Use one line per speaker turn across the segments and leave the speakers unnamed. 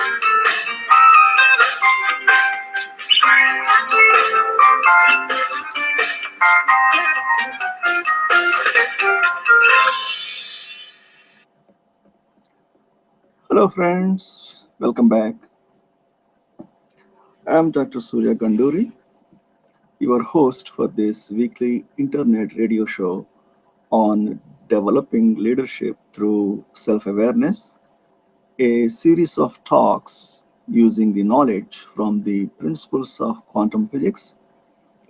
Hello friends, welcome back. I'm Dr. Surya Ganduri, your host for this weekly internet radio show on developing leadership through self-awareness, a series of talks using the knowledge from the principles of quantum physics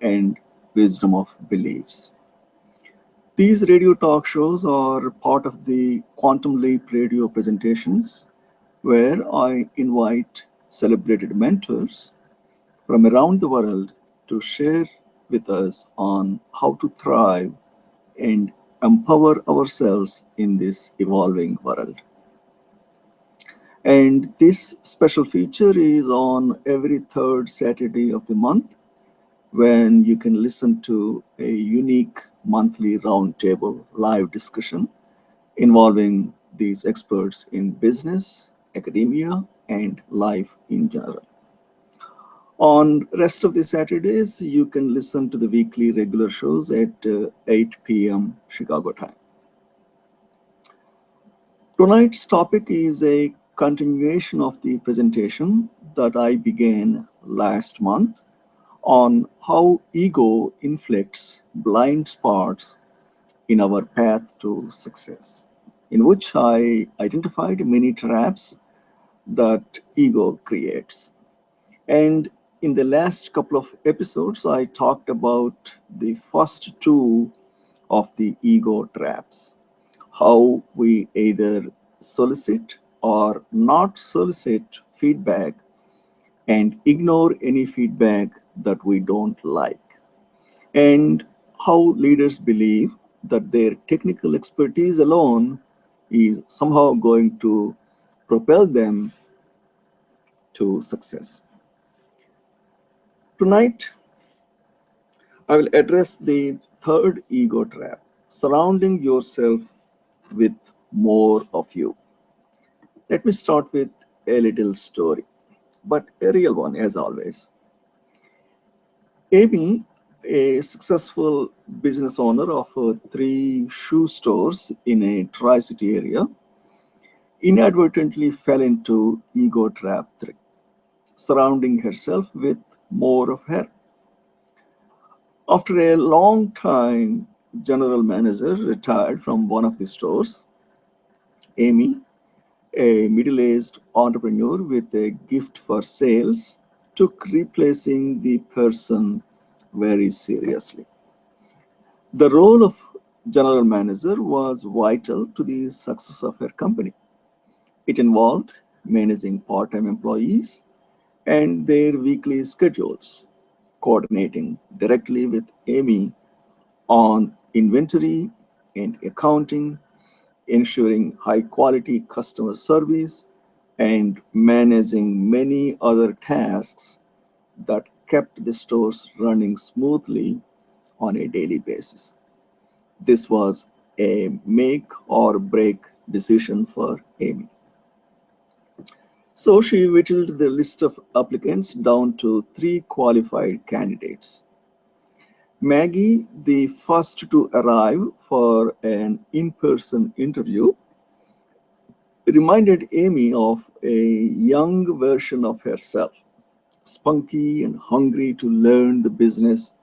and wisdom of beliefs. These radio talk shows are part of the Quantum Leap radio presentations where I invite celebrated mentors from around the world to share with us on how to thrive and empower ourselves in this evolving world. And this special feature is on every third Saturday of the month when you can listen to a unique monthly roundtable live discussion involving these experts in business, academia, and life in general. On rest of the Saturdays, you can listen to the weekly regular shows at 8 p.m. Chicago time. Tonight's topic is a continuation of the presentation that I began last month on how ego inflicts blind spots in our path to success, in which I identified many traps that ego creates. And in the last couple of episodes, I talked about the first two of the ego traps, how we either solicit or not solicit feedback and ignore any feedback that we don't like, and how leaders believe that their technical expertise alone is somehow going to propel them to success. Tonight, I will address the third ego trap, surrounding yourself with more of you. Let me start with a little story, but a real one as always. Amy, a successful business owner of three shoe stores in a Tri-City area, inadvertently fell into ego trap 3, surrounding herself with more of her. After a long time, general manager retired from one of the stores. Amy, a middle-aged entrepreneur with a gift for sales, took replacing the person very seriously. The role of general manager was vital to the success of her company. It involved managing part-time employees and their weekly schedules, coordinating directly with Amy on inventory and accounting, ensuring high-quality customer service, and managing many other tasks that kept the stores running smoothly on a daily basis. This was a make or break decision for Amy. So she whittled the list of applicants down to 3 qualified candidates. Maggie, the first to arrive for an in-person interview, reminded Amy of a young version of herself, spunky and hungry to learn the business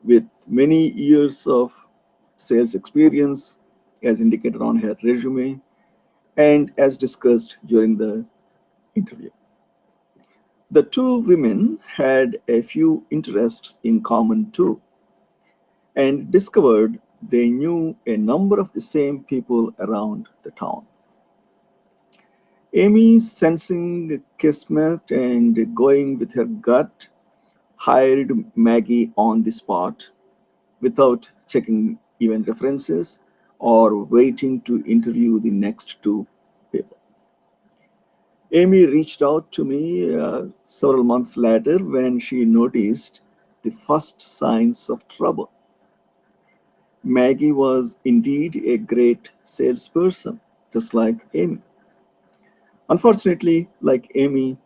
with many years of sales experience, as indicated on her resume and as discussed during the interview. The two women had a few interests in common too, and discovered they knew a number of the same people around the town. Amy, sensing kismet and going with her gut, hired Maggie on the spot without checking even references or waiting to interview the next two people. Amy reached out to me several months later when she noticed the first signs of trouble. Maggie was indeed a great salesperson, just like Amy. Unfortunately, like Amy,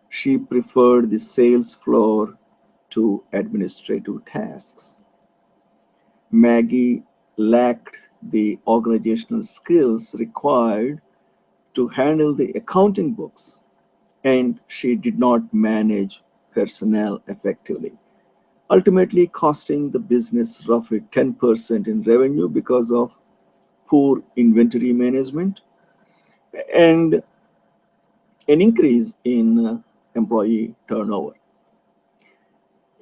she preferred the sales floor to administrative tasks. Maggie lacked the organizational skills required to handle the accounting books, and she did not manage personnel effectively, ultimately costing the business roughly 10% in revenue because of poor inventory management and an increase in employee turnover.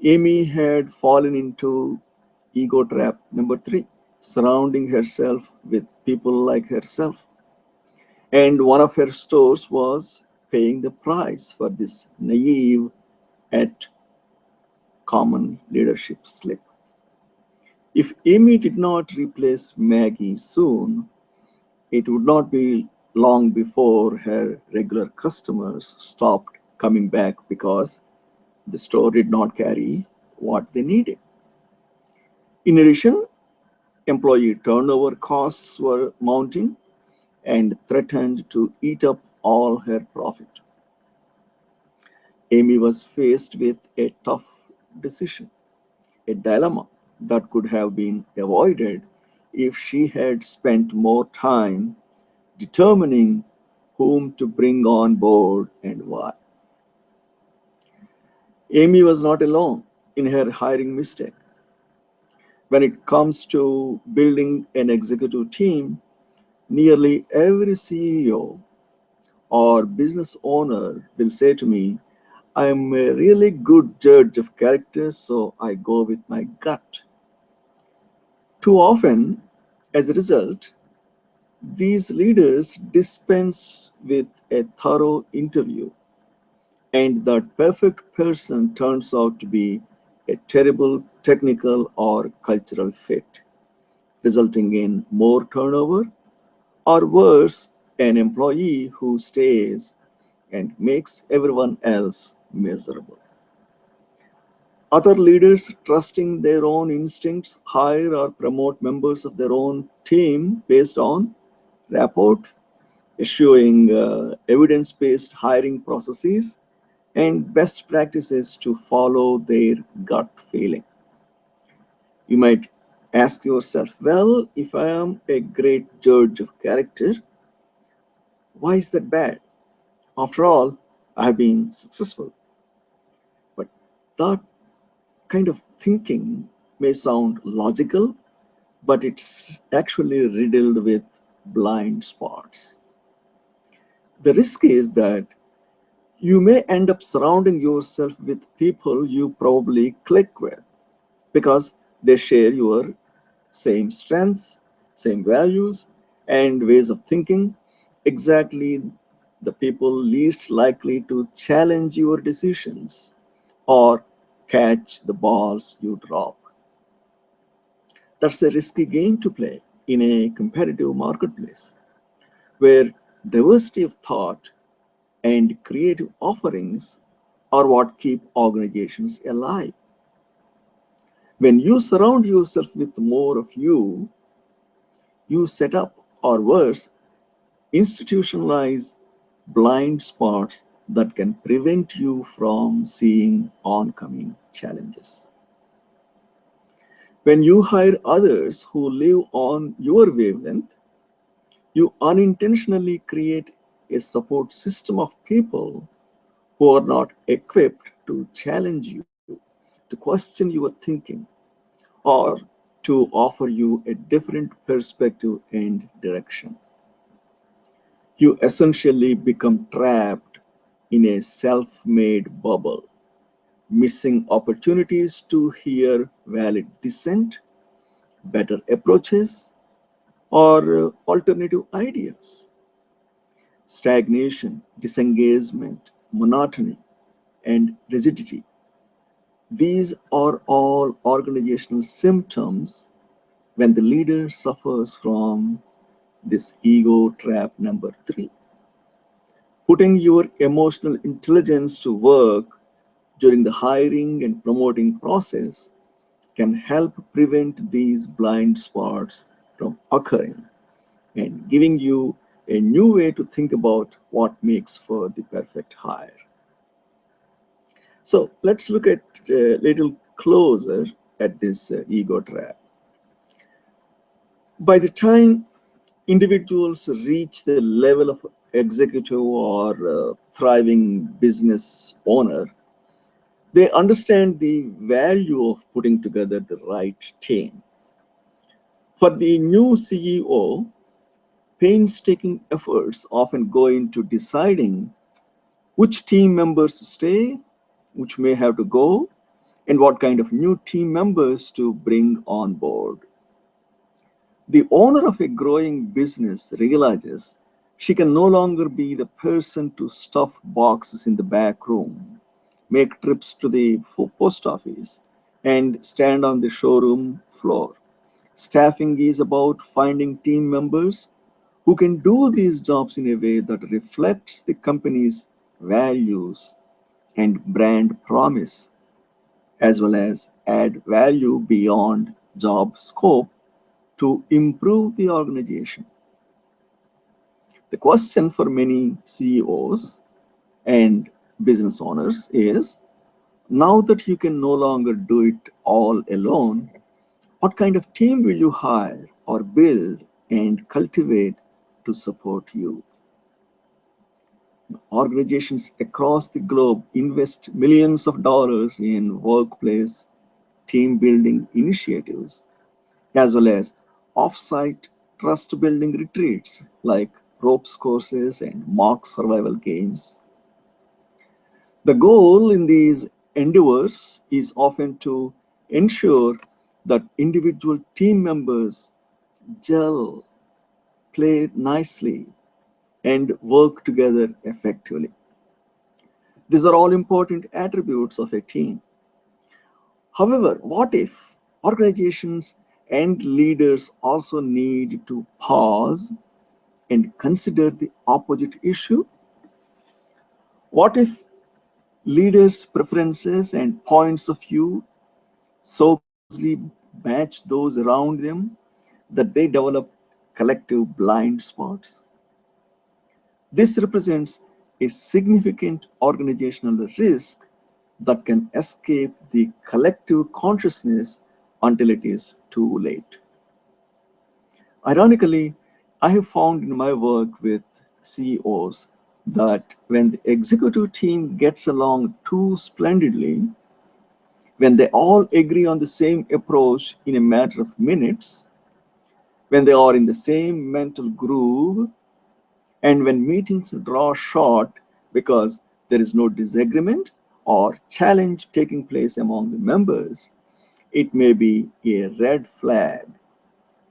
Amy had fallen into ego trap number three, surrounding herself with people like herself. And one of her stores was paying the price for this naive at common leadership slip. If Amy did not replace Maggie soon, it would not be long before her regular customers stopped coming back because the store did not carry what they needed. In addition, employee turnover costs were mounting and threatened to eat up all her profit. Amy was faced with a tough decision, a dilemma that could have been avoided if she had spent more time determining whom to bring on board and why. Amy was not alone in her hiring mistake. When it comes to building an executive team, nearly every CEO or business owner will say to me, I am a really good judge of character, so I go with my gut. Too often, as a result, these leaders dispense with a thorough interview, and that perfect person turns out to be a terrible technical or cultural fit, resulting in more turnover, or worse, an employee who stays and makes everyone else miserable. Other leaders, trusting their own instincts, hire or promote members of their own team based on rapport, issuing evidence based hiring processes, and best practices to follow their gut feeling. You might ask yourself, well, if I am a great judge of character, why is that bad? After all, I have been successful. But that kind of thinking may sound logical, but it's actually riddled with blind spots. The risk is that you may end up surrounding yourself with people you probably click with because they share your same strengths, same values, and ways of thinking, exactly the people least likely to challenge your decisions or catch the balls you drop. That's a risky game to play in a competitive marketplace where diversity of thought and creative offerings are what keep organizations alive. When you surround yourself with more of you set up, or worse, institutionalize blind spots that can prevent you from seeing oncoming challenges. When you hire others who live on your wavelength, you unintentionally create a support system of people who are not equipped to challenge you, to question your thinking, or to offer you a different perspective and direction. You essentially become trapped in a self made bubble, missing opportunities to hear valid dissent, better approaches, or alternative ideas. Stagnation, disengagement, monotony, and rigidity. These are all organizational symptoms when the leader suffers from this ego trap number three. Putting your emotional intelligence to work during the hiring and promoting process can help prevent these blind spots from occurring and giving you a new way to think about what makes for the perfect hire. So let's look at a little closer at this ego trap. By the time individuals reach the level of executive or thriving business owner, they understand the value of putting together the right team. For the new CEO, painstaking efforts often go into deciding which team members stay, which may have to go, and what kind of new team members to bring on board. The owner of a growing business realizes she can no longer be the person to stuff boxes in the back room, make trips to the post office, and stand on the showroom floor. Staffing is about finding team members who can do these jobs in a way that reflects the company's values and brand promise, as well as add value beyond job scope to improve the organization. The question for many CEOs and business owners is, now that you can no longer do it all alone, what kind of team will you hire or build and cultivate to support you? Organizations across the globe invest millions of dollars in workplace team building initiatives, as well as off-site trust building retreats like ropes courses and mock survival games. The goal in these endeavors is often to ensure that individual team members gel, play nicely, and work together effectively. These are all important attributes of a team. However, what if organizations and leaders also need to pause and consider the opposite issue? What if leaders' preferences and points of view so closely match those around them that they develop collective blind spots? This represents a significant organizational risk that can escape the collective consciousness until it is too late. Ironically, I have found in my work with CEOs that when the executive team gets along too splendidly, when they all agree on the same approach in a matter of minutes, when they are in the same mental groove, and when meetings draw short because there is no disagreement or challenge taking place among the members, it may be a red flag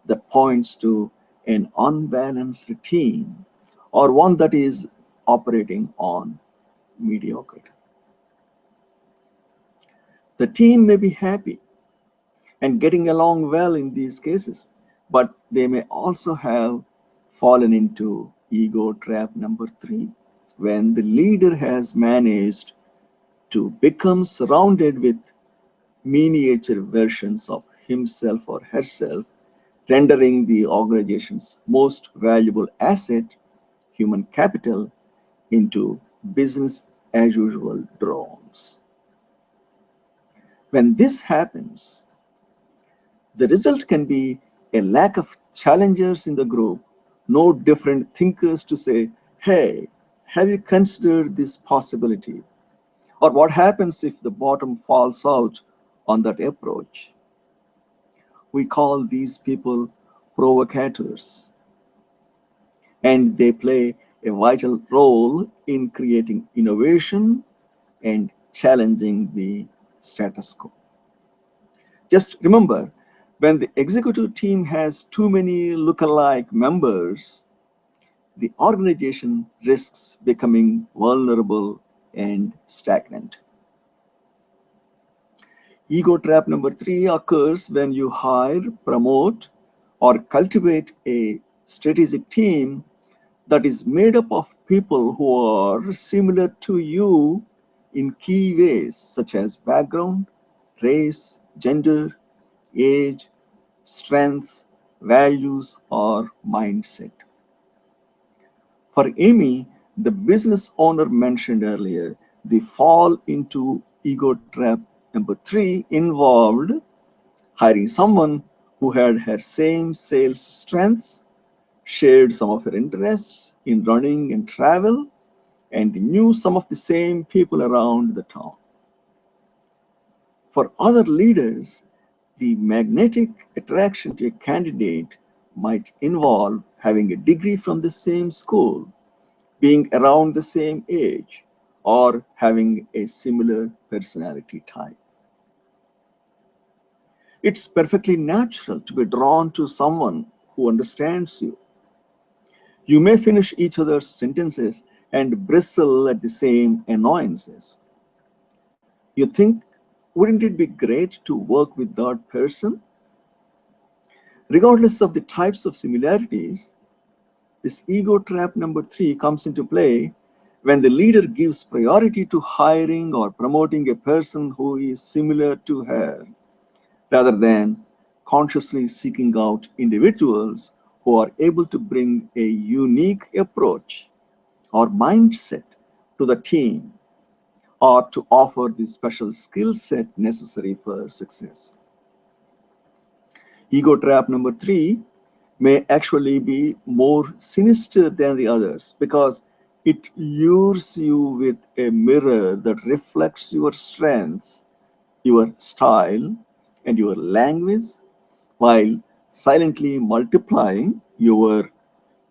that points to an unbalanced team or one that is operating on mediocrity. The team may be happy and getting along well in these cases, but they may also have fallen into ego trap number three, when the leader has managed to become surrounded with miniature versions of himself or herself, rendering the organization's most valuable asset, human capital, into business as usual drones. When this happens, the result can be a lack of challengers in the group, no different thinkers to say, hey, have you considered this possibility? Or what happens if the bottom falls out on that approach? We call these people provocateurs, and they play a vital role in creating innovation and challenging the status quo. Just remember, when the executive team has too many look-alike members, the organization risks becoming vulnerable and stagnant. Ego trap number three occurs when you hire, promote, or cultivate a strategic team that is made up of people who are similar to you in key ways, such as background, race, gender, age, strengths, values, or mindset. For Amy, the business owner mentioned earlier, the fall into ego trap number three involved hiring someone who had her same sales strengths, shared some of her interests in running and travel, and knew some of the same people around the town. For other leaders, the magnetic attraction to a candidate might involve having a degree from the same school, being around the same age, or having a similar personality type. It's perfectly natural to be drawn to someone who understands you. You may finish each other's sentences and bristle at the same annoyances. You think, wouldn't it be great to work with that person? Regardless of the types of similarities, this ego trap number three comes into play when the leader gives priority to hiring or promoting a person who is similar to her, rather than consciously seeking out individuals who are able to bring a unique approach or mindset to the team or to offer the special skill set necessary for success. Ego trap number three may actually be more sinister than the others because it lures you with a mirror that reflects your strengths, your style, and your language while silently multiplying your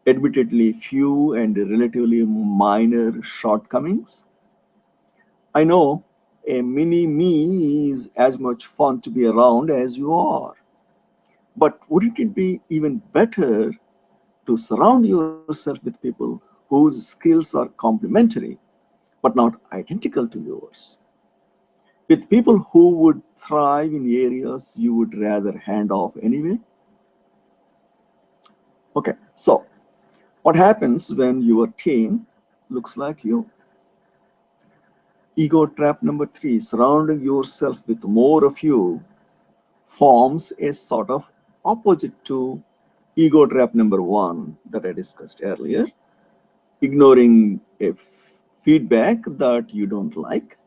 admittedly few and relatively minor shortcomings. I know a mini me is as much fun to be around as you are. But wouldn't it be even better to surround yourself with people whose skills are complementary but not identical to yours? With people who would thrive in areas you would rather hand off anyway? Okay, so what happens when your team looks like you? Ego trap number three, surrounding yourself with more of you, forms a sort of opposite to ego trap number one that I discussed earlier, ignoring a feedback that you don't like.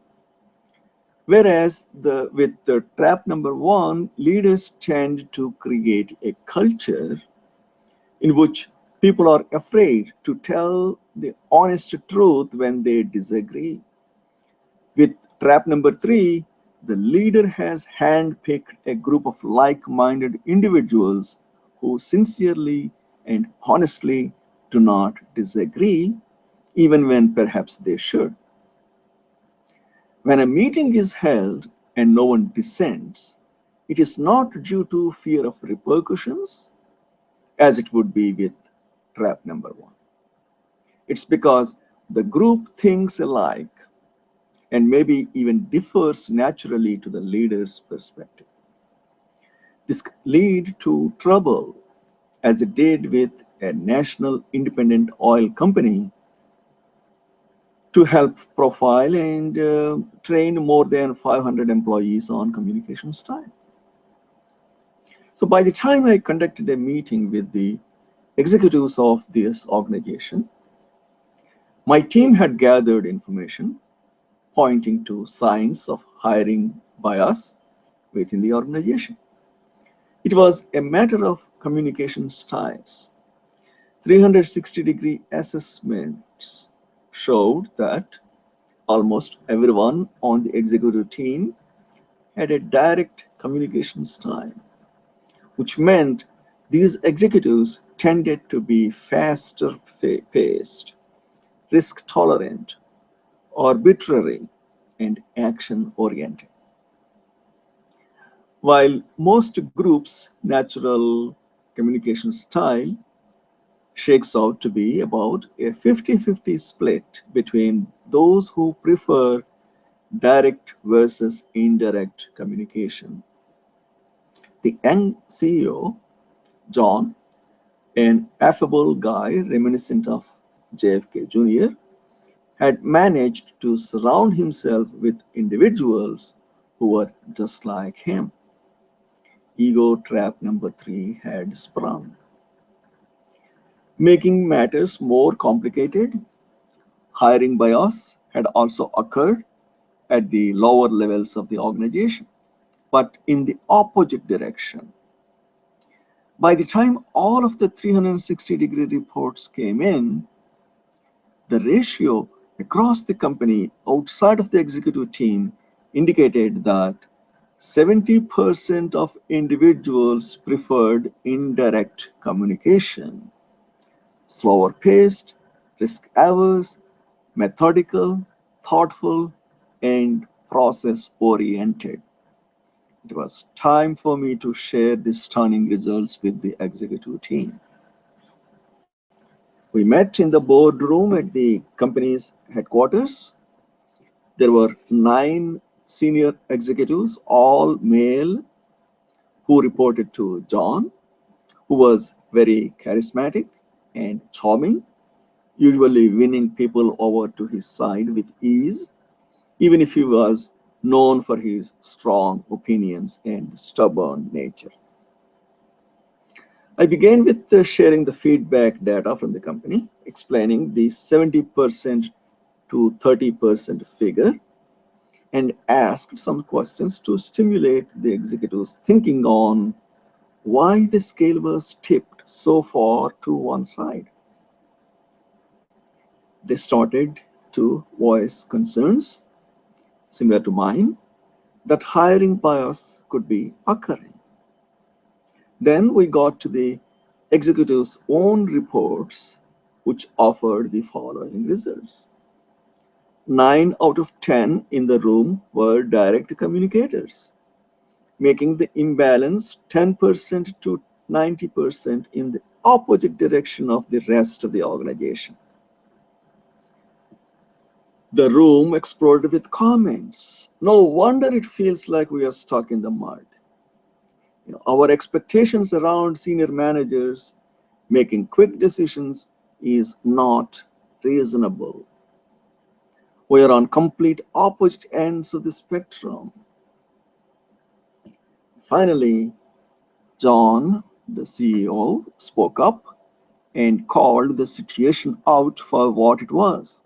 Whereas with the trap number one, leaders tend to create a culture in which people are afraid to tell the honest truth when they disagree. With trap number three, the leader has handpicked a group of like-minded individuals who sincerely and honestly do not disagree, even when perhaps they should. When a meeting is held and no one dissents, it is not due to fear of repercussions, as it would be with trap number one. It's because the group thinks alike and maybe even differs naturally to the leader's perspective. This could lead to trouble, as it did with a national independent oil company to help profile and train more than 500 employees on communication style. So by the time I conducted a meeting with the executives of this organization, my team had gathered information pointing to signs of hiring bias within the organization. It was a matter of communication styles. 360-degree assessments showed that almost everyone on the executive team had a direct communication style, which meant these executives tended to be faster paced, risk tolerant, arbitrary, and action oriented. While most groups' natural communication style shakes out to be about a 50-50 split between those who prefer direct versus indirect communication. The young CEO, John, an affable guy reminiscent of JFK Jr., had managed to surround himself with individuals who were just like him. Ego trap number three had sprung. Making matters more complicated, hiring bias had also occurred at the lower levels of the organization, but in the opposite direction. By the time all of the 360-degree reports came in, the ratio across the company outside of the executive team indicated that 70% of individuals preferred indirect communication, slower paced, risk averse, methodical, thoughtful, and process oriented. It was time for me to share the stunning results with the executive team. We met in the boardroom at the company's headquarters. There were 9 senior executives, all male, who reported to John, who was very charismatic and charming, usually winning people over to his side with ease, even if he was known for his strong opinions and stubborn nature. I began with sharing the feedback data from the company, explaining the 70% to 30% figure, and asked some questions to stimulate the executives' thinking on why the scale was tipped so far to one side. They started to voice concerns similar to mine that hiring bias could be occurring. Then we got to the executives' own reports, which offered the following results. 9 out of 10 in the room were direct communicators, making the imbalance 10% to 90% in the opposite direction of the rest of the organization. The room exploded with comments. No wonder it feels like we are stuck in the mud. Our expectations around senior managers making quick decisions is not reasonable. We are on complete opposite ends of the spectrum. Finally, John, the CEO, spoke up and called the situation out for what it was: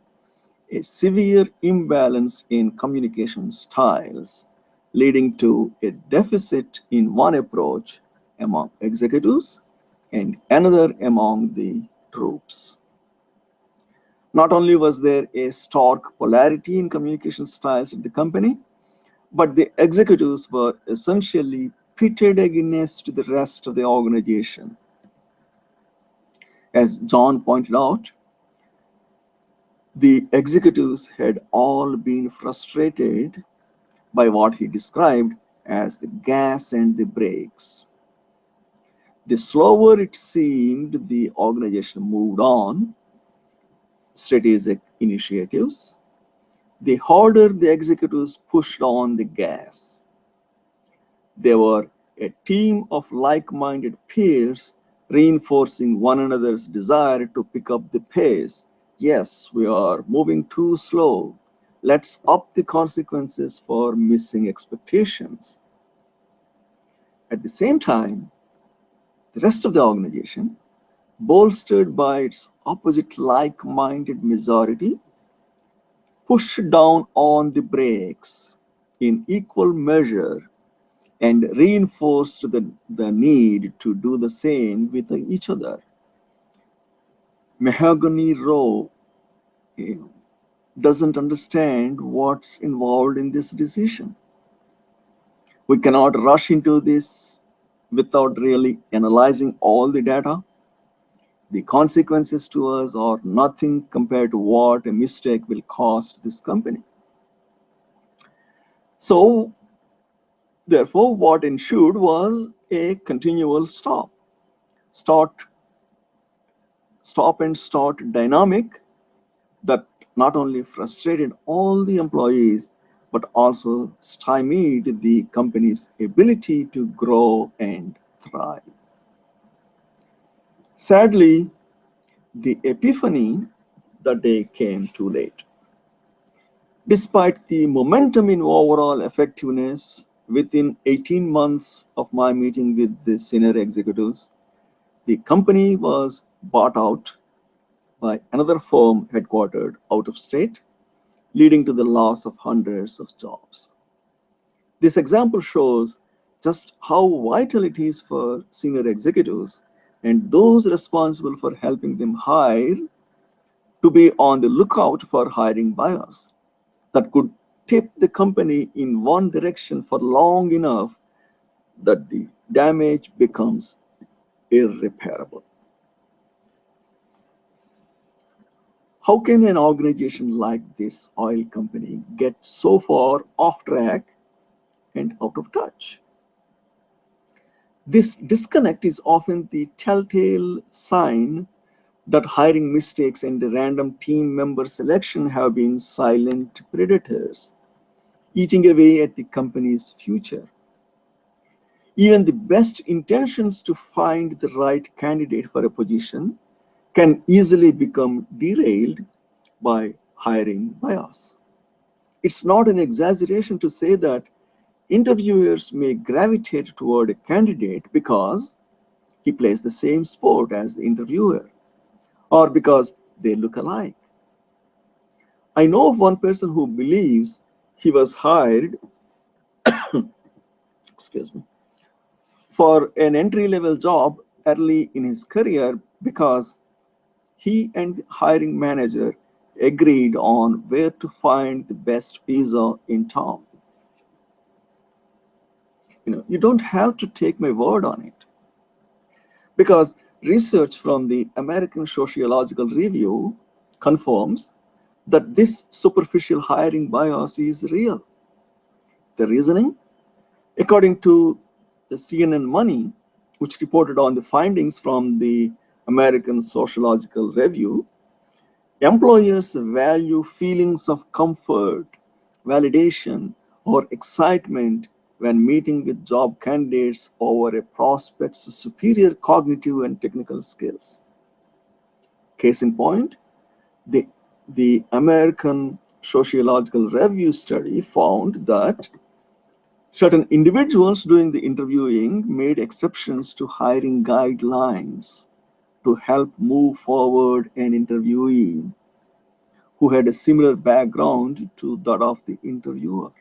a severe imbalance in communication styles, leading to a deficit in one approach among executives and another among the troops. Not only was there a stark polarity in communication styles at the company, but the executives were essentially pitted against the rest of the organization. As John pointed out, the executives had all been frustrated by what he described as the gas and the brakes. The slower it seemed the organization moved on strategic initiatives, the harder the executives pushed on the gas. They were a team of like-minded peers reinforcing one another's desire to pick up the pace. Yes, we are moving too slow. Let's up the consequences for missing expectations. At the same time, the rest of the organization, bolstered by its opposite like-minded majority, pushed down on the brakes in equal measure and reinforced the need to do the same with each other. Mahogany Row doesn't understand what's involved in this decision. We cannot rush into this without really analyzing all the data. The consequences to us are nothing compared to what a mistake will cost this company. So, therefore, what ensued was a continual start, stop and start dynamic that not only frustrated all the employees, but also stymied the company's ability to grow and thrive. Sadly, the epiphany that day came too late. Despite the momentum in overall effectiveness, within 18 months of my meeting with the senior executives, the company was bought out by another firm headquartered out of state, leading to the loss of hundreds of jobs. This example shows just how vital it is for senior executives and those responsible for helping them hire to be on the lookout for hiring bias that could tip the company in one direction for long enough that the damage becomes irreparable. How can an organization like this oil company get so far off track and out of touch? This disconnect is often the telltale sign that hiring mistakes and random team member selection have been silent predators, eating away at the company's future. Even the best intentions to find the right candidate for a position can easily become derailed by hiring bias. It's not an exaggeration to say that interviewers may gravitate toward a candidate because he plays the same sport as the interviewer or because they look alike. I know of one person who believes he was hired, excuse me, for an entry level job early in his career because he and the hiring manager agreed on where to find the best pizza in town. You don't have to take my word on it because research from the American Sociological Review confirms that this superficial hiring bias is real. The reasoning, according to the CNN Money, which reported on the findings from the American Sociological Review, employers value feelings of comfort, validation, or excitement when meeting with job candidates over a prospect's superior cognitive and technical skills. Case in point, the, the American Sociological Review study found that certain individuals doing the interviewing made exceptions to hiring guidelines to help move forward an interviewee who had a similar background to that of the interviewer.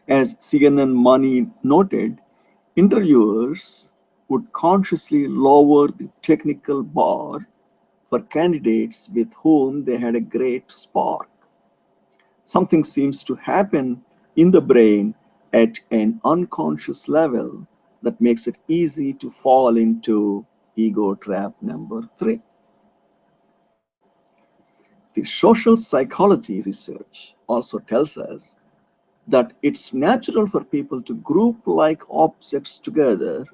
As CNN Money noted, interviewers would consciously lower the technical bar for candidates with whom they had a great spark. Something seems to happen in the brain at an unconscious level that makes it easy to fall into ego trap number 3. The social psychology research also tells us that it's natural for people to group like objects together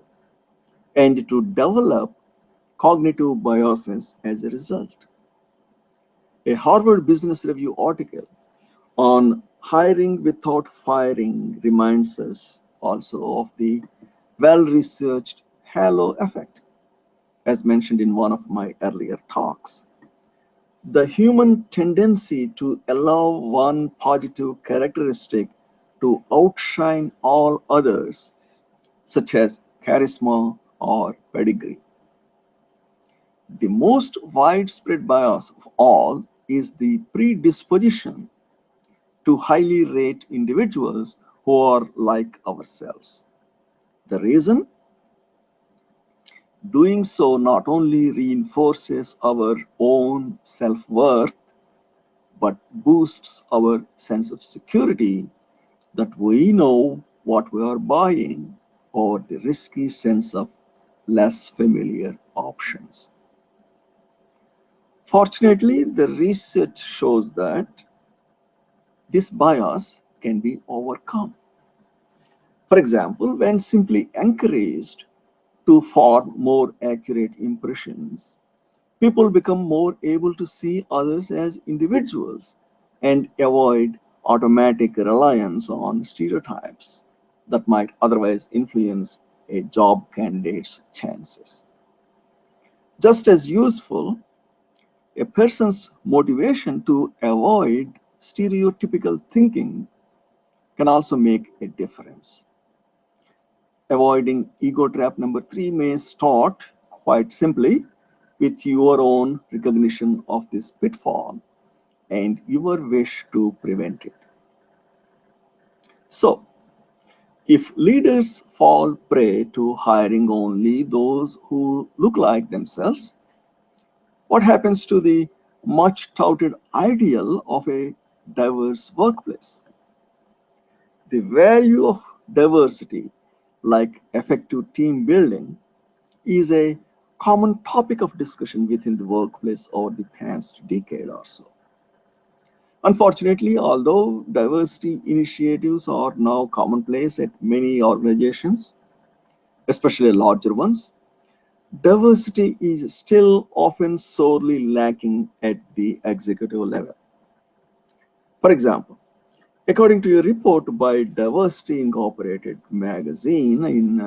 and to develop cognitive biases as a result. A Harvard Business Review article on hiring without firing reminds us also of the well-researched halo effect, as mentioned in one of my earlier talks. The human tendency to allow one positive characteristic to outshine all others, such as charisma or pedigree. The most widespread bias of all is the predisposition to highly rate individuals who are like ourselves. The reason? Doing so not only reinforces our own self-worth, but boosts our sense of security that we know what we are buying or the risky sense of less familiar options. Fortunately, the research shows that this bias can be overcome. For example, when simply encouraged to form more accurate impressions, people become more able to see others as individuals and avoid automatic reliance on stereotypes that might otherwise influence a job candidate's chances. Just as useful, a person's motivation to avoid stereotypical thinking can also make a difference. Avoiding ego trap number 3 may start quite simply with your own recognition of this pitfall and your wish to prevent it. So, if leaders fall prey to hiring only those who look like themselves, what happens to the much touted ideal of a diverse workplace? The value of diversity, like effective team building, is a common topic of discussion within the workplace over the past decade or so. Unfortunately, although diversity initiatives are now commonplace at many organizations, especially larger ones, diversity is still often sorely lacking at the executive level. For example, according to a report by Diversity Incorporated magazine in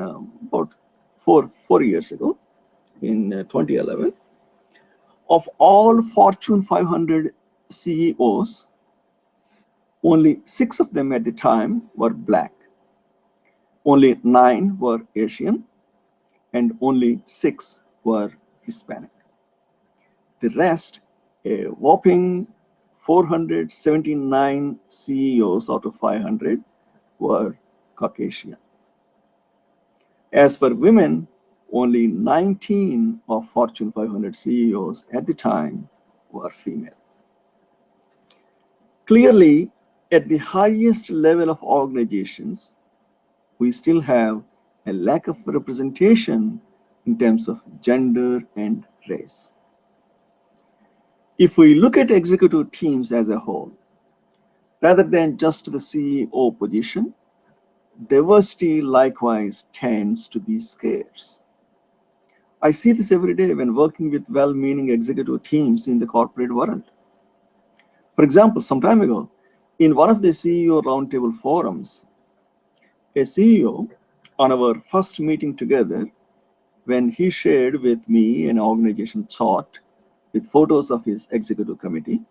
about four years ago, in 2011, of all Fortune 500 CEOs, only 6 of them at the time were Black, only 9 were Asian, and only 6 were Hispanic. The rest, a whopping 479 CEOs out of 500, were Caucasian. As for women, only 19 of Fortune 500 CEOs at the time were female. Clearly, at the highest level of organizations, we still have a lack of representation in terms of gender and race. If we look at executive teams as a whole, rather than just the CEO position, diversity likewise tends to be scarce. I see this every day when working with well-meaning executive teams in the corporate world. For example, some time ago, in one of the CEO roundtable forums, a CEO, on our first meeting together, when he shared with me an organization chart with photos of his executive committee,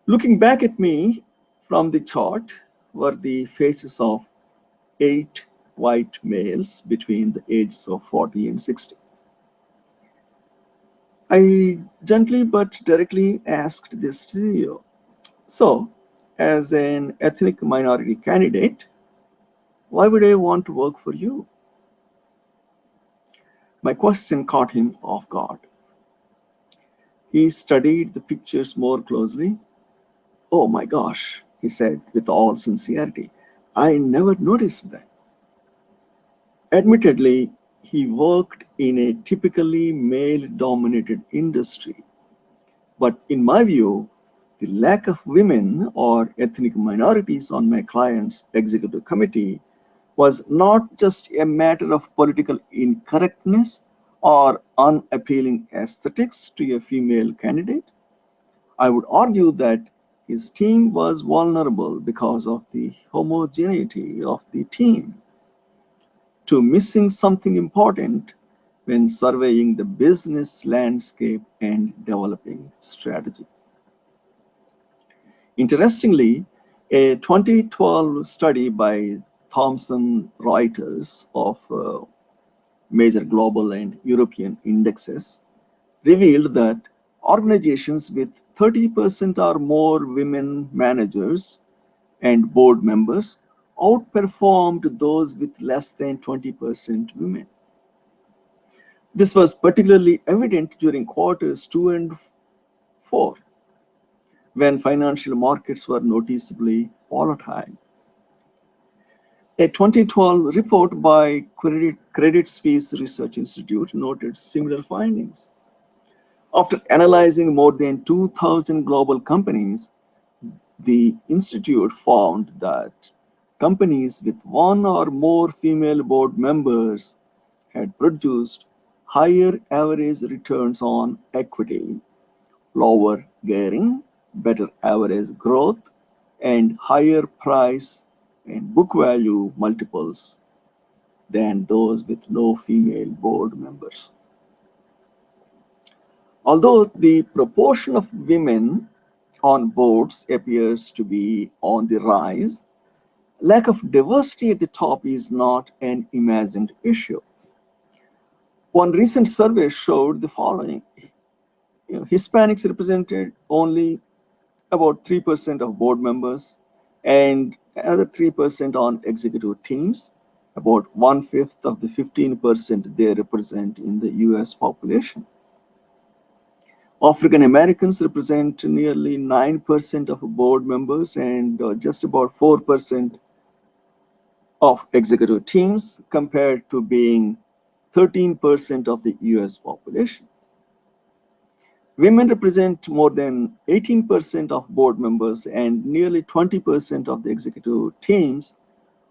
looking back at me from the chart were the faces of 8 white males between the ages of 40 and 60. I gently but directly asked this CEO, so, as an ethnic minority candidate, why would I want to work for you? My question caught him off guard. He studied the pictures more closely. Oh my gosh, he said with all sincerity, I never noticed that. Admittedly, he worked in a typically male-dominated industry. But in my view, the lack of women or ethnic minorities on my client's executive committee was not just a matter of political incorrectness or unappealing aesthetics to a female candidate. I would argue that his team was vulnerable because of the homogeneity of the team to missing something important when surveying the business landscape and developing strategy. Interestingly, a 2012 study by Thomson Reuters of major global and European indexes revealed that organizations with 30% or more women managers and board members outperformed those with less than 20% women. This was particularly evident during quarters 2 and 4, when financial markets were noticeably volatile. A 2012 report by Credit Suisse Research Institute noted similar findings. After analyzing more than 2,000 global companies, the institute found that companies with 1 or more female board members had produced higher average returns on equity, lower gearing, better average growth, and higher price and book value multiples than those with no female board members. Although the proportion of women on boards appears to be on the rise, lack of diversity at the top is not an imagined issue. One recent survey showed the following. Hispanics represented only about 3% of board members and another 3% on executive teams, about one-fifth of the 15% they represent in the US population. African Americans represent nearly 9% of board members and just about 4% of executive teams, compared to being 13% of the US population. Women represent more than 18% of board members and nearly 20% of the executive teams,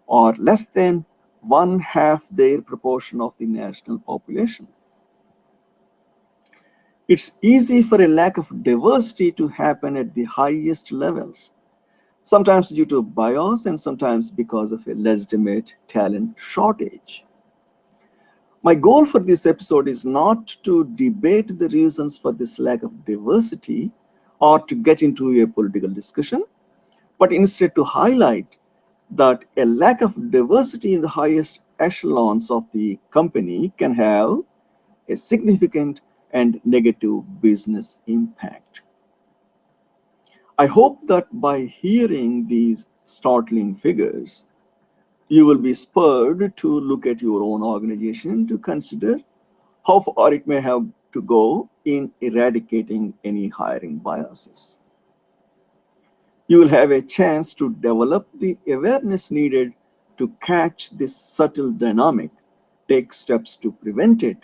or less than one half their proportion of the national population. It's easy for a lack of diversity to happen at the highest levels, sometimes due to bias and sometimes because of a legitimate talent shortage. My goal for this episode is not to debate the reasons for this lack of diversity or to get into a political discussion, but instead to highlight that a lack of diversity in the highest echelons of the company can have a significant and negative business impact. I hope that by hearing these startling figures, you will be spurred to look at your own organization to consider how far it may have to go in eradicating any hiring biases. You will have a chance to develop the awareness needed to catch this subtle dynamic, take steps to prevent it,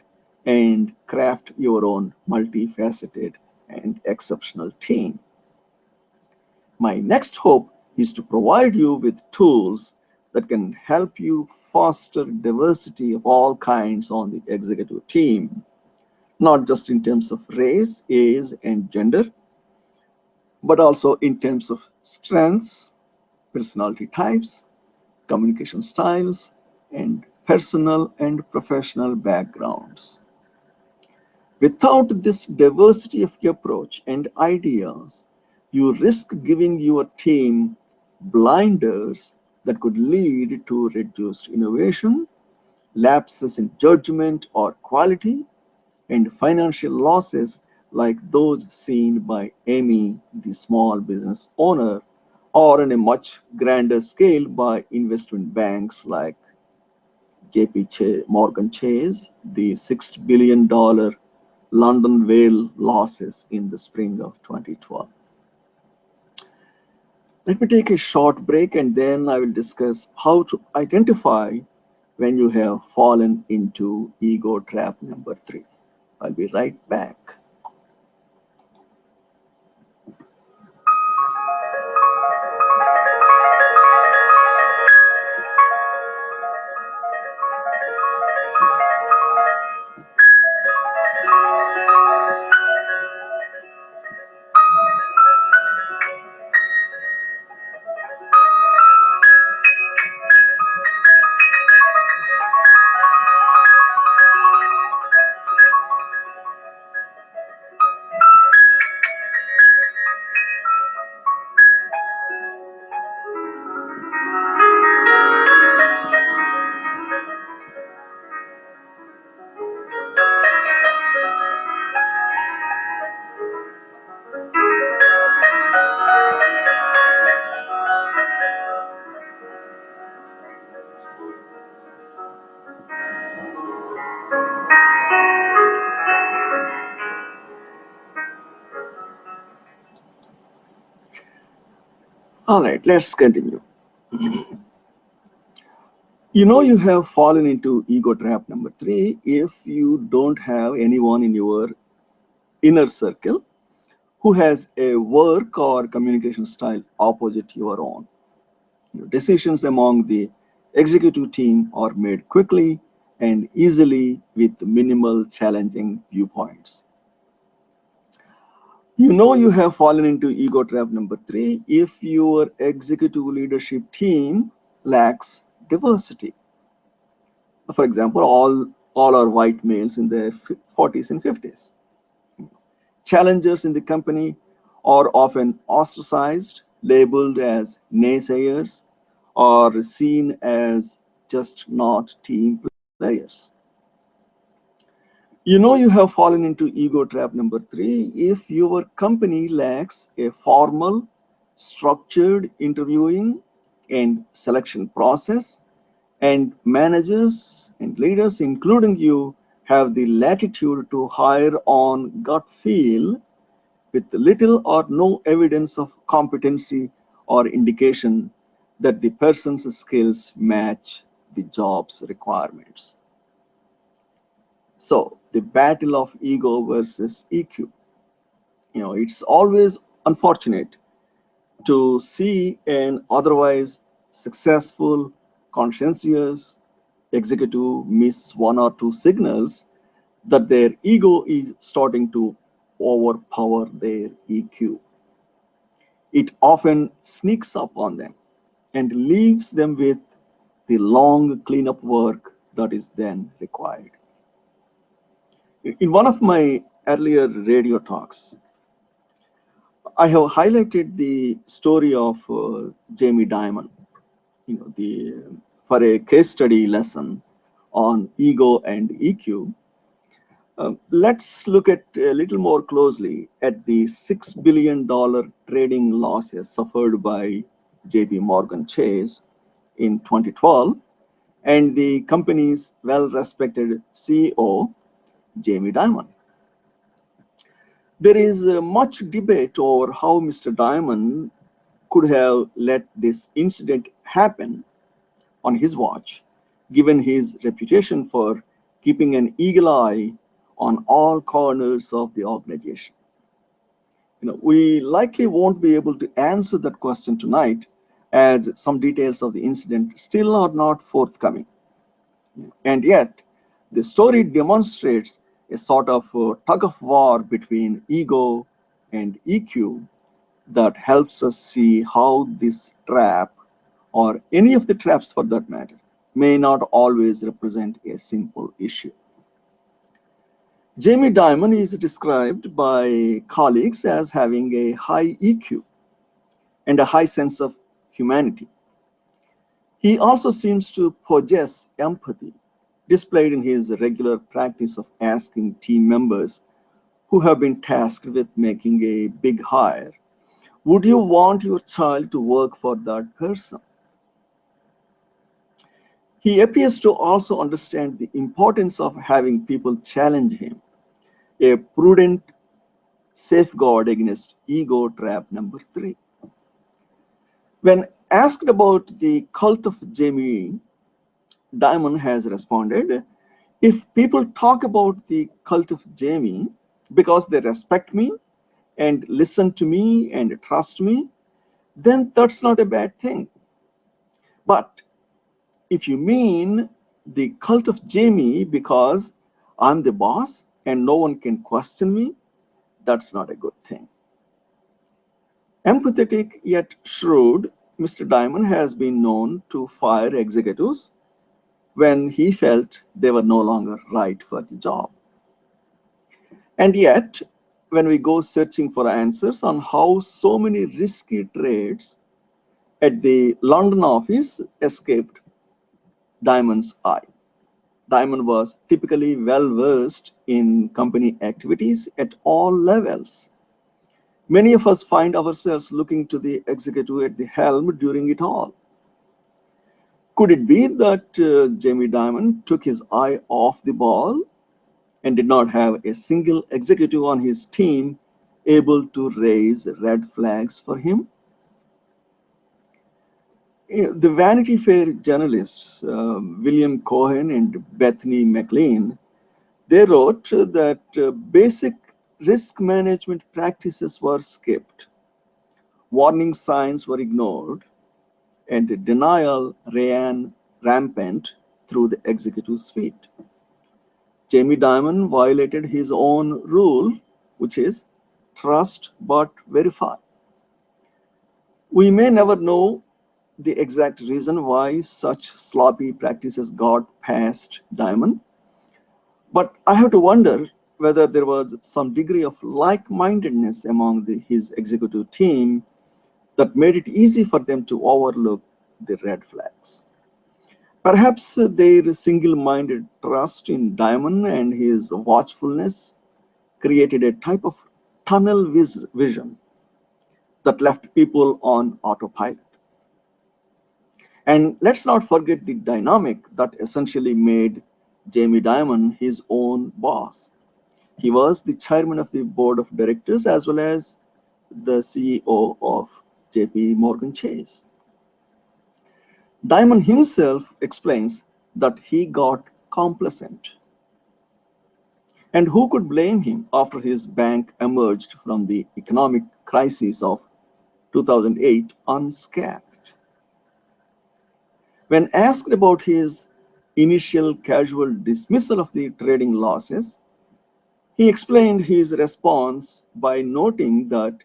and craft your own multifaceted and exceptional team. My next hope is to provide you with tools that can help you foster diversity of all kinds on the executive team, not just in terms of race, age, and gender, but also in terms of strengths, personality types, communication styles, and personal and professional backgrounds. Without this diversity of approach and ideas, you risk giving your team blinders that could lead to reduced innovation, lapses in judgment or quality, and financial losses like those seen by Amy, the small business owner, or on a much grander scale by investment banks like Morgan Chase, the $6 billion London whale losses in the spring of 2012. Let me take a short break and then I will discuss how to identify when you have fallen into ego trap number 3. I'll be right back. All right, let's continue. You know you have fallen into ego trap number 3 if you don't have anyone in your inner circle who has a work or communication style opposite your own. Your decisions among the executive team are made quickly and easily with minimal challenging viewpoints. You know you have fallen into ego trap number 3 if your executive leadership team lacks diversity. For example, all are white males in their 40s and 50s. Challengers in the company are often ostracized, labeled as naysayers, or seen as just not team players. You know you have fallen into ego trap number 3 if your company lacks a formal, structured interviewing and selection process, and managers and leaders, including you, have the latitude to hire on gut feel with little or no evidence of competency or indication that the person's skills match the job's requirements. So, the battle of ego versus EQ. It's always unfortunate to see an otherwise successful, conscientious executive miss one or two signals that their ego is starting to overpower their EQ. It often sneaks up on them and leaves them with the long cleanup work that is then required. In one of my earlier radio talks, I have highlighted the story of Jamie Dimon, the for a case study lesson on ego and EQ. Let's look at a little more closely at the $6 billion trading losses suffered by JP Morgan Chase in 2012 and the company's well-respected CEO, Jamie Dimon. There is much debate over how Mr. Dimon could have let this incident happen on his watch, given his reputation for keeping an eagle eye on all corners of the organization. We likely won't be able to answer that question tonight, as some details of the incident still are not forthcoming. And yet, the story demonstrates a sort of tug of war between ego and EQ that helps us see how this trap, or any of the traps for that matter, may not always represent a simple issue. Jamie Dimon is described by colleagues as having a high EQ and a high sense of humanity. He also seems to possess empathy, displayed in his regular practice of asking team members who have been tasked with making a big hire, would you want your child to work for that person? He appears to also understand the importance of having people challenge him, a prudent safeguard against ego trap number 3. When asked about the cult of Jamie, Dimon has responded, if people talk about the cult of Jamie because they respect me and listen to me and trust me, then that's not a bad thing. But if you mean the cult of Jamie because I'm the boss and no one can question me, that's not a good thing. Empathetic yet shrewd, Mr. Dimon has been known to fire executives when he felt they were no longer right for the job. And yet, when we go searching for answers on how so many risky trades at the London office escaped Dimon's eye, Dimon was typically well versed in company activities at all levels. Many of us find ourselves looking to the executive at the helm during it all. Could it be that Jamie Dimon took his eye off the ball and did not have a single executive on his team able to raise red flags for him? The Vanity Fair journalists, William Cohen and Bethany McLean, they wrote that basic risk management practices were skipped, warning signs were ignored, and denial ran rampant through the executive suite. Jamie Dimon violated his own rule, which is trust but verify. We may never know the exact reason why such sloppy practices got past Dimon, but I have to wonder whether there was some degree of like-mindedness among his executive team that made it easy for them to overlook the red flags. Perhaps their single-minded trust in Diamond and his watchfulness created a type of tunnel vision that left people on autopilot. And let's not forget the dynamic that essentially made Jamie Dimon his own boss. He was the chairman of the board of directors as well as the CEO of JP Morgan Chase. Dimon himself explains that he got complacent. And who could blame him after his bank emerged from the economic crisis of 2008 unscathed? When asked about his initial casual dismissal of the trading losses, he explained his response by noting that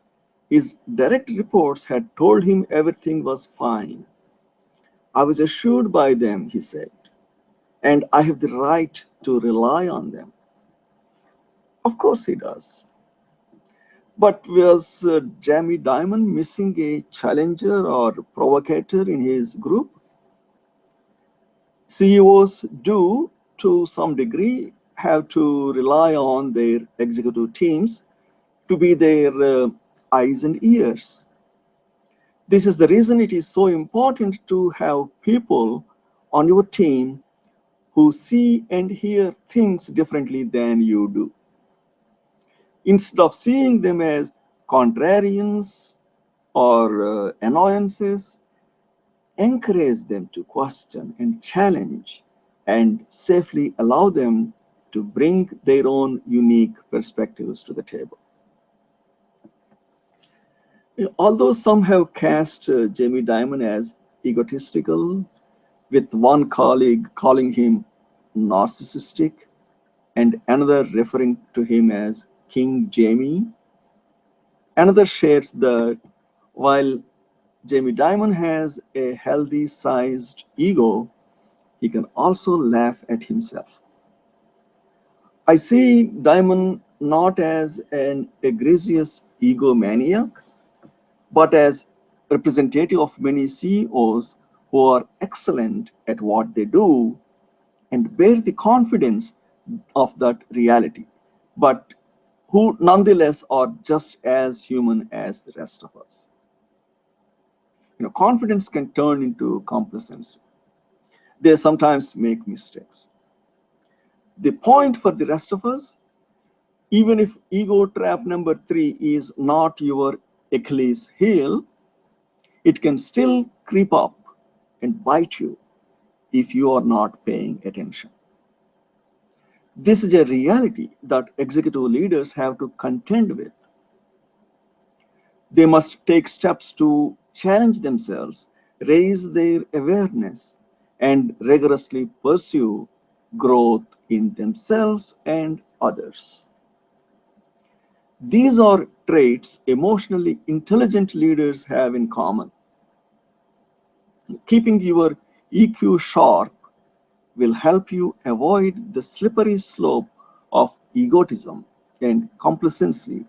his direct reports had told him everything was fine. I was assured by them, he said, and I have the right to rely on them. Of course he does. But was Jamie Dimon missing a challenger or provocateur in his group? CEOs do, to some degree, have to rely on their executive teams to be their eyes and ears. This is the reason it is so important to have people on your team who see and hear things differently than you do. Instead of seeing them as contrarians or annoyances, encourage them to question and challenge and safely allow them to bring their own unique perspectives to the table. Although some have cast Jamie Dimon as egotistical, with one colleague calling him narcissistic and another referring to him as King Jamie, another shares that while Jamie Dimon has a healthy sized ego, he can also laugh at himself. I see Dimon not as an egregious egomaniac, but as representative of many CEOs who are excellent at what they do and bear the confidence of that reality, but who nonetheless are just as human as the rest of us. Confidence can turn into complacency. They sometimes make mistakes. The point for the rest of us, even if ego trap number 3 is not your Achilles heel, it can still creep up and bite you if you are not paying attention. This is a reality that executive leaders have to contend with. They must take steps to challenge themselves, raise their awareness, and rigorously pursue growth in themselves and others. These are traits emotionally intelligent leaders have in common. Keeping your EQ sharp will help you avoid the slippery slope of egotism and complacency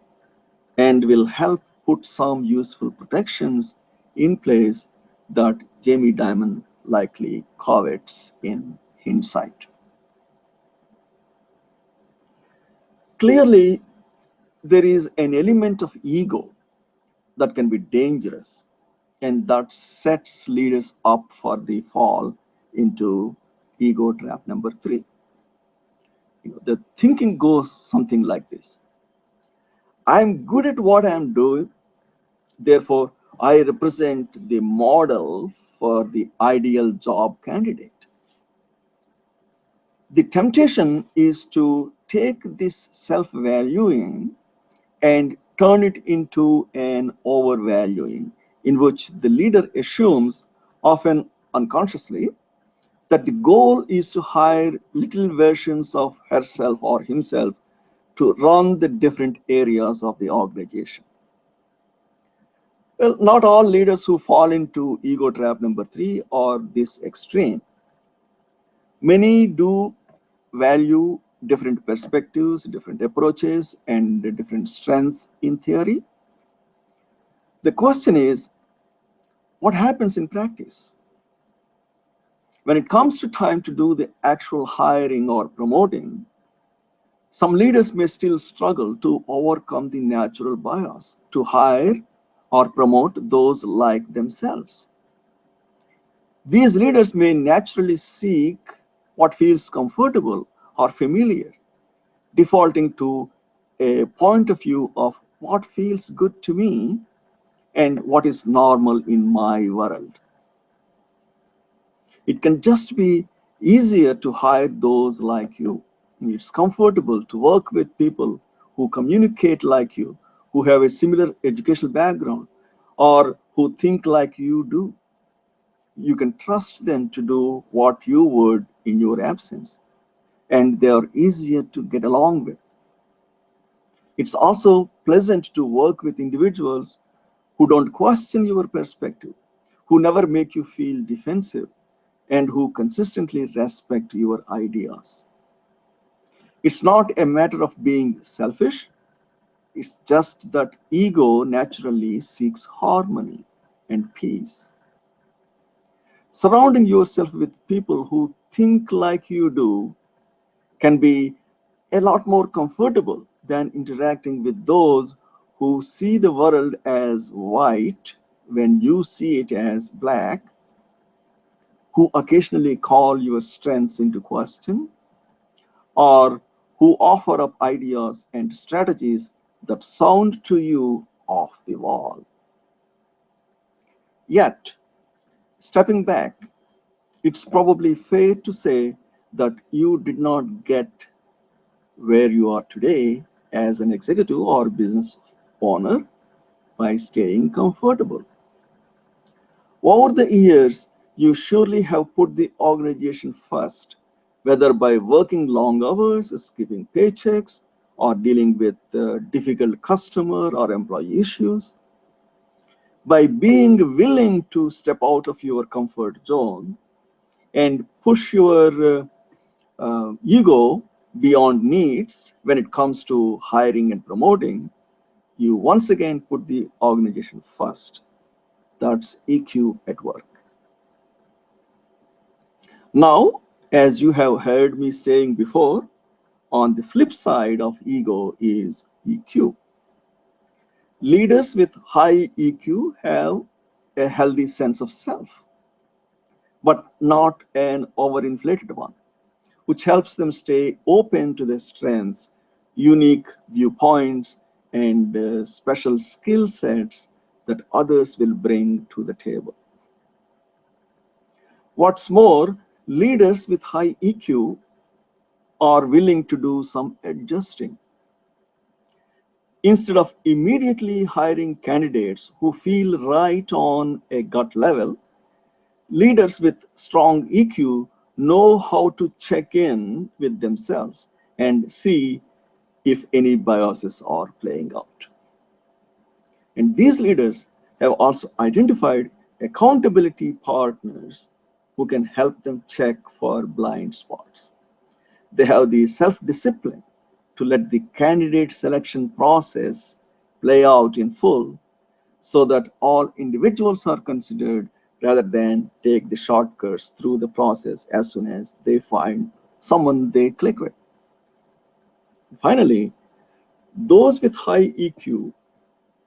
and will help put some useful protections in place that Jamie Dimon likely covets in hindsight. Clearly, there is an element of ego that can be dangerous and that sets leaders up for the fall into ego trap number 3. The thinking goes something like this: I'm good at what I'm doing, therefore I represent the model for the ideal job candidate. The temptation is to take this self-valuing and turn it into an overvaluing, in which the leader assumes, often unconsciously, that the goal is to hire little versions of herself or himself to run the different areas of the organization. Well, not all leaders who fall into ego trap number 3 are this extreme. Many do value different perspectives, different approaches, and different strengths in theory. The question is, what happens in practice? When it comes to time to do the actual hiring or promoting, some leaders may still struggle to overcome the natural bias to hire or promote those like themselves. These leaders may naturally seek what feels comfortable or familiar, defaulting to a point of view of what feels good to me and what is normal in my world. It can just be easier to hire those like you. It's comfortable to work with people who communicate like you, who have a similar educational background, or who think like you do. You can trust them to do what you would in your absence, and they are easier to get along with. It's also pleasant to work with individuals who don't question your perspective, who never make you feel defensive, and who consistently respect your ideas. It's not a matter of being selfish, it's just that ego naturally seeks harmony and peace. Surrounding yourself with people who think like you do can be a lot more comfortable than interacting with those who see the world as white when you see it as black, who occasionally call your strengths into question, or who offer up ideas and strategies that sound to you off the wall. Yet, stepping back, it's probably fair to say that you did not get where you are today as an executive or business owner by staying comfortable. Over the years, you surely have put the organization first, whether by working long hours, skipping paychecks, or dealing with difficult customer or employee issues. By being willing to step out of your comfort zone and push your ego beyond needs when it comes to hiring and promoting, you once again put the organization first. That's EQ at work. Now, as you have heard me saying before, on the flip side of ego is EQ. Leaders with high EQ have a healthy sense of self, but not an overinflated one, which helps them stay open to their strengths, unique viewpoints, and special skill sets that others will bring to the table. What's more, leaders with high EQ are willing to do some adjusting. Instead of immediately hiring candidates who feel right on a gut level, leaders with strong EQ know how to check in with themselves and see if any biases are playing out. And these leaders have also identified accountability partners who can help them check for blind spots. They have the self-discipline to let the candidate selection process play out in full so that all individuals are considered rather than take the shortcuts through the process as soon as they find someone they click with. Finally, those with high EQ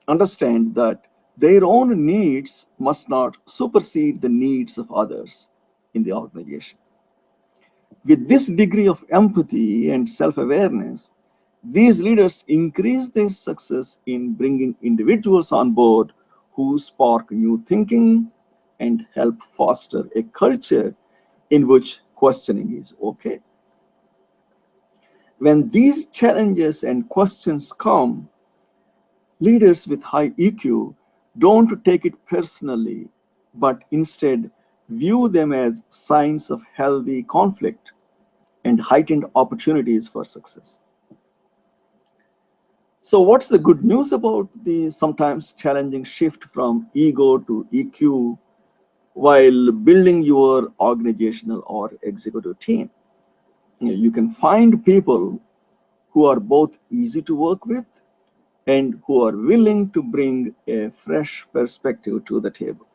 understand that their own needs must not supersede the needs of others in the organization. With this degree of empathy and self-awareness, these leaders increase their success in bringing individuals on board who spark new thinking and help foster a culture in which questioning is okay. When these challenges and questions come, leaders with high EQ don't take it personally, but instead view them as signs of healthy conflict and heightened opportunities for success. So what's the good news about the sometimes challenging shift from ego to EQ while building your organizational or executive team? You can find people who are both easy to work with and who are willing to bring a fresh perspective to the table.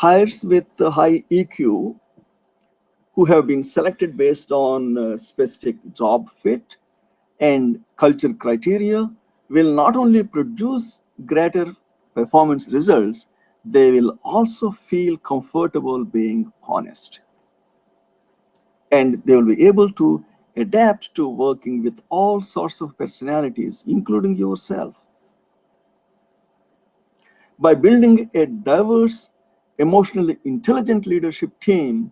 Hires with a high EQ who have been selected based on specific job fit and culture criteria will not only produce greater performance results, they will also feel comfortable being honest. And they will be able to adapt to working with all sorts of personalities, including yourself. By building a diverse, emotionally intelligent leadership team,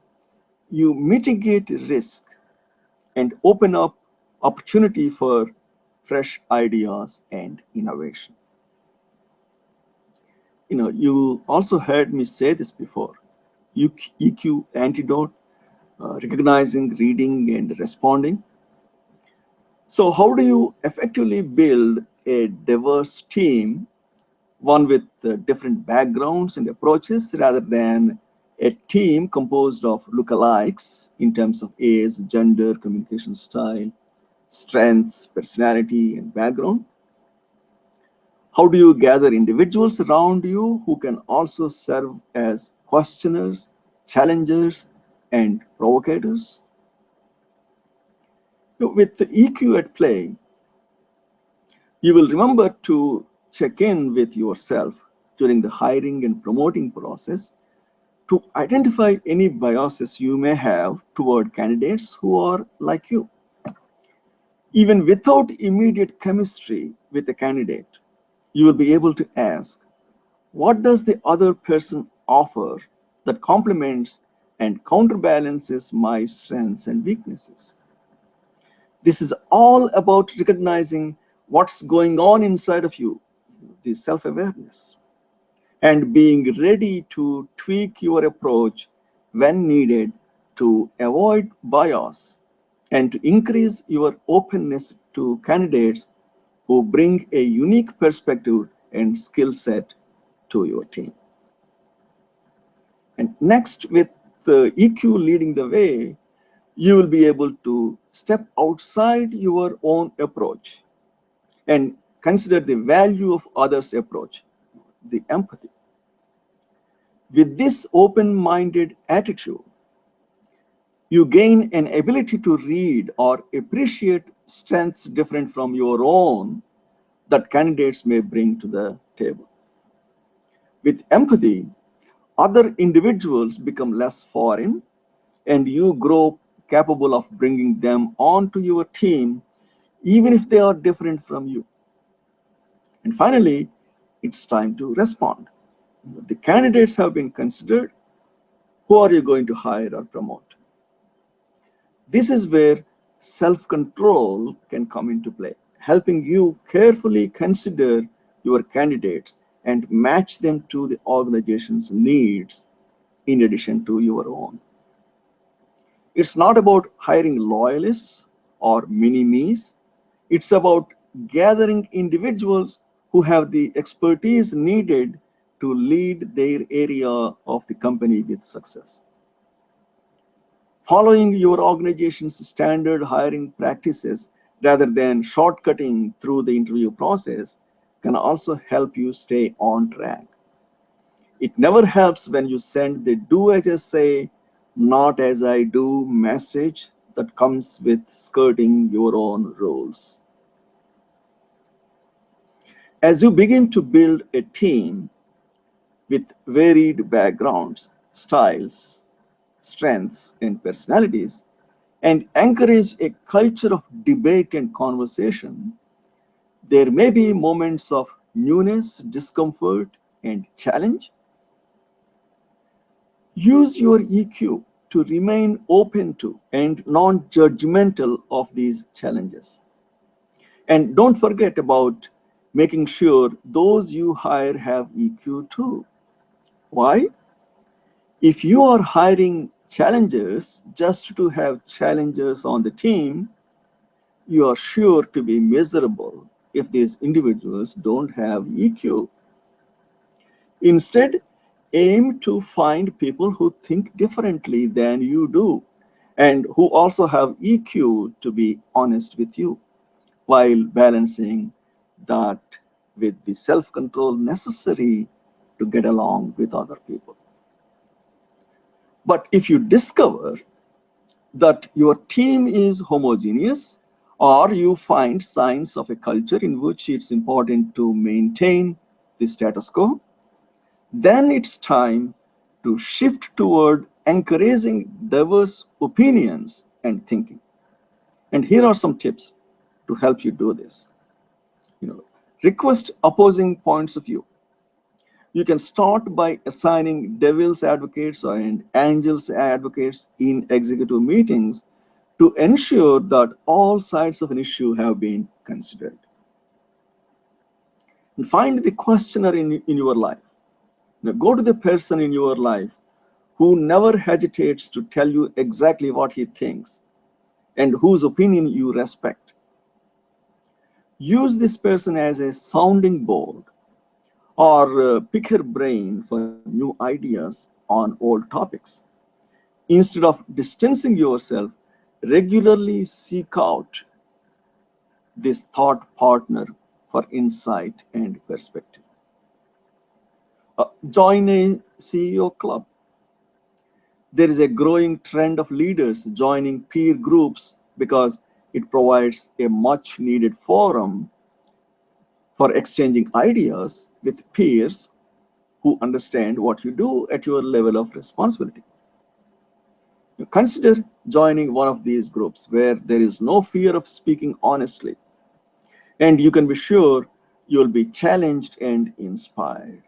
you mitigate risk and open up opportunity for fresh ideas and innovation. You also heard me say this before. EQ antidote, recognizing, reading, and responding. So how do you effectively build a diverse team, one with different backgrounds and approaches, rather than a team composed of lookalikes in terms of age, gender, communication style, strengths, personality, and background? How do you gather individuals around you who can also serve as questioners, challengers, and provocators? With the EQ at play, you will remember to check in with yourself during the hiring and promoting process to identify any biases you may have toward candidates who are like you. Even without immediate chemistry with a candidate, you will be able to ask, what does the other person offer that complements and counterbalances my strengths and weaknesses? This is all about recognizing what's going on inside of you, the self-awareness, and being ready to tweak your approach when needed to avoid bias and to increase your openness to candidates who bring a unique perspective and skill set to your team. And next, with the EQ leading the way, you will be able to step outside your own approach and consider the value of others' approach, the empathy. With this open-minded attitude, you gain an ability to read or appreciate strengths different from your own that candidates may bring to the table. With empathy, other individuals become less foreign and you grow capable of bringing them onto your team even if they are different from you. And finally, it's time to respond. The candidates have been considered. Who are you going to hire or promote? This is where self-control can come into play, helping you carefully consider your candidates and match them to the organization's needs in addition to your own. It's not about hiring loyalists or mini-me's. It's about gathering individuals who have the expertise needed to lead their area of the company with success. Following your organization's standard hiring practices rather than shortcutting through the interview process can also help you stay on track. It never helps when you send the do as I say, not as I do message that comes with skirting your own rules. As you begin to build a team with varied backgrounds, styles, strengths, and personalities, and encourage a culture of debate and conversation, there may be moments of newness, discomfort, and challenge. Use your EQ to remain open to and non-judgmental of these challenges. And don't forget about making sure those you hire have EQ too. Why? If you are hiring challengers just to have challengers on the team, you are sure to be miserable if these individuals don't have EQ. Instead, aim to find people who think differently than you do and who also have EQ to be honest with you while balancing that with the self-control necessary to get along with other people. But if you discover that your team is homogeneous, or you find signs of a culture in which it's important to maintain the status quo, then it's time to shift toward encouraging diverse opinions and thinking. And here are some tips to help you do this. Request opposing points of view. You can start by assigning devil's advocates and angel's advocates in executive meetings to ensure that all sides of an issue have been considered. And find the questioner in your life. Go to the person in your life who never hesitates to tell you exactly what he thinks and whose opinion you respect. Use this person as a sounding board, or pick her brain for new ideas on old topics. Instead of distancing yourself, regularly seek out this thought partner for insight and perspective. Join a CEO club. There is a growing trend of leaders joining peer groups because it provides a much needed forum for exchanging ideas with peers who understand what you do at your level of responsibility. Consider joining one of these groups where there is no fear of speaking honestly, and you can be sure you'll be challenged and inspired.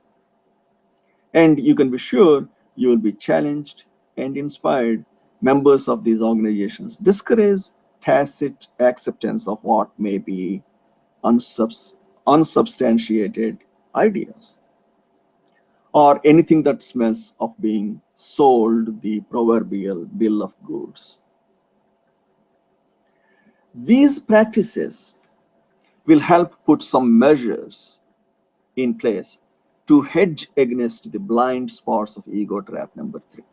And you can be sure you will be challenged and inspired. Members of these organizations discourage tacit acceptance of what may be unsubstantiated ideas, or anything that smells of being sold the proverbial bill of goods. These practices will help put some measures in place to hedge against the blind spots of ego trap number 3.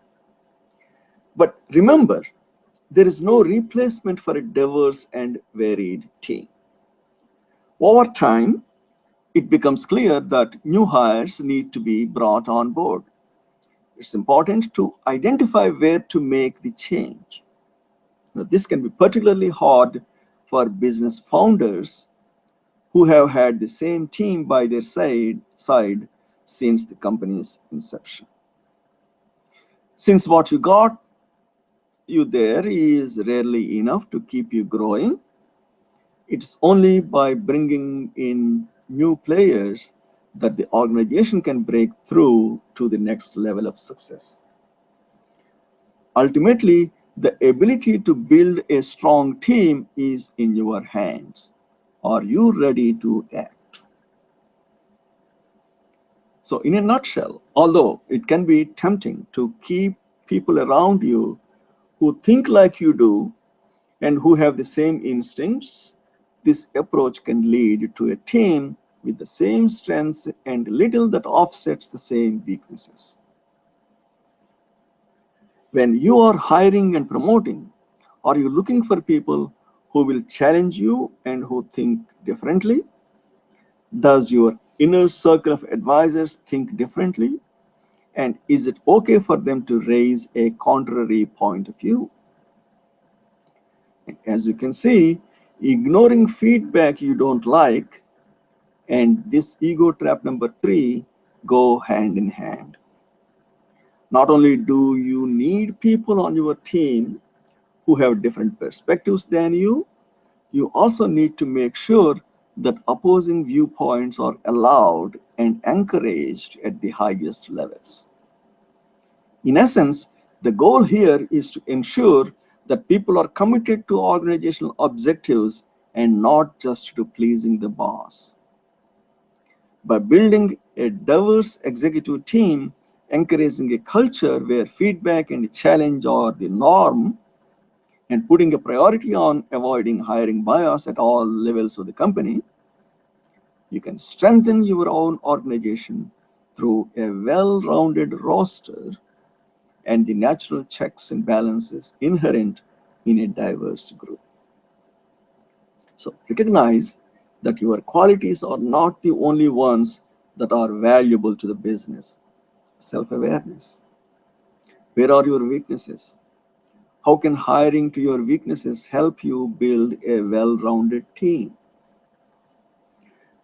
But remember, there is no replacement for a diverse and varied team. Over time, it becomes clear that new hires need to be brought on board. It's important to identify where to make the change. Now, this can be particularly hard for business founders who have had the same team by their side since the company's inception. Since what you got you there is rarely enough to keep you growing, it's only by bringing in new players that the organization can break through to the next level of success. Ultimately, the ability to build a strong team is in your hands. Are you ready to act? So, in a nutshell, although it can be tempting to keep people around you who think like you do and who have the same instincts, this approach can lead to a team with the same strengths and little that offsets the same weaknesses. When you are hiring and promoting, are you looking for people who will challenge you and who think differently? Does your inner circle of advisors think differently? And is it okay for them to raise a contrary point of view? As you can see, ignoring feedback you don't like and this ego trap number 3 go hand in hand. Not only do you need people on your team who have different perspectives than you also need to make sure that opposing viewpoints are allowed and encouraged at the highest levels. In essence, the goal here is to ensure that people are committed to organizational objectives and not just to pleasing the boss. By building a diverse executive team, encouraging a culture where feedback and challenge are the norm, and putting a priority on avoiding hiring bias at all levels of the company, you can strengthen your own organization through a well-rounded roster and the natural checks and balances inherent in a diverse group. So recognize that your qualities are not the only ones that are valuable to the business. Self-awareness. Where are your weaknesses? How can hiring to your weaknesses help you build a well rounded team?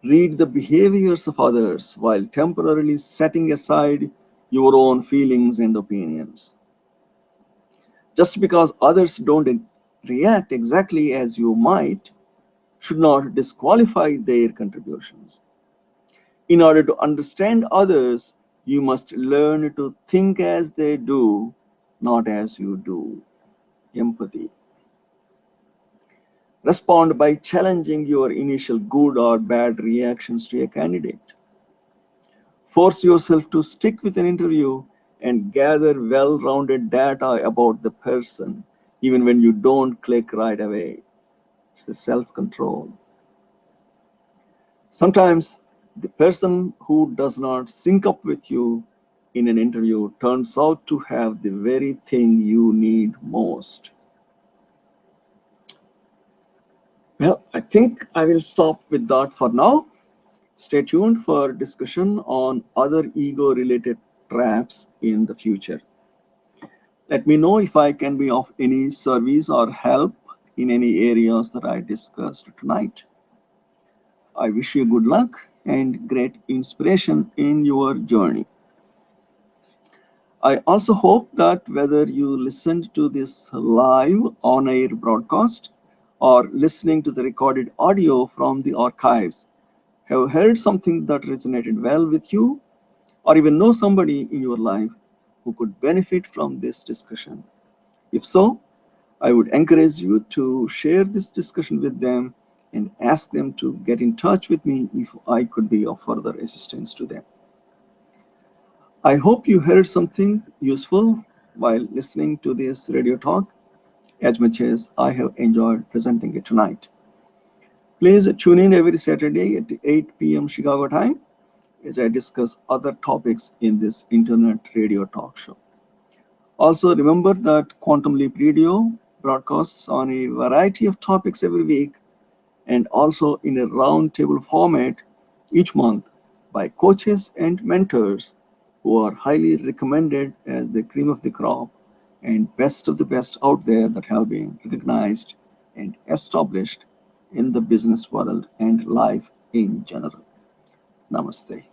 Read the behaviors of others while temporarily setting aside your own feelings and opinions. Just because others don't react exactly as you might should not disqualify their contributions. In order to understand others, you must learn to think as they do, not as you do. Empathy. Respond by challenging your initial good or bad reactions to a candidate. Force yourself to stick with an interview and gather well rounded data about the person, even when you don't click right away. It's the self control. Sometimes the person who does not sync up with you in an interview turns out to have the very thing you need most. Well, I think I will stop with that for now. Stay tuned for discussion on other ego related traps in the future. Let me know if I can be of any service or help in any areas that I discussed tonight. I wish you good luck and great inspiration in your journey. I also hope that whether you listened to this live on air broadcast or listening to the recorded audio from the archives, have heard something that resonated well with you, or even know somebody in your life who could benefit from this discussion. If so, I would encourage you to share this discussion with them and ask them to get in touch with me if I could be of further assistance to them. I hope you heard something useful while listening to this radio talk as much as I have enjoyed presenting it tonight. Please tune in every Saturday at 8 p.m. Chicago time as I discuss other topics in this internet radio talk show. Also, remember that Quantum Leap Radio broadcasts on a variety of topics every week and also in a roundtable format each month by coaches and mentors who are highly recommended as the cream of the crop and best of the best out there that have been recognized and established in the business world and life in general. Namaste.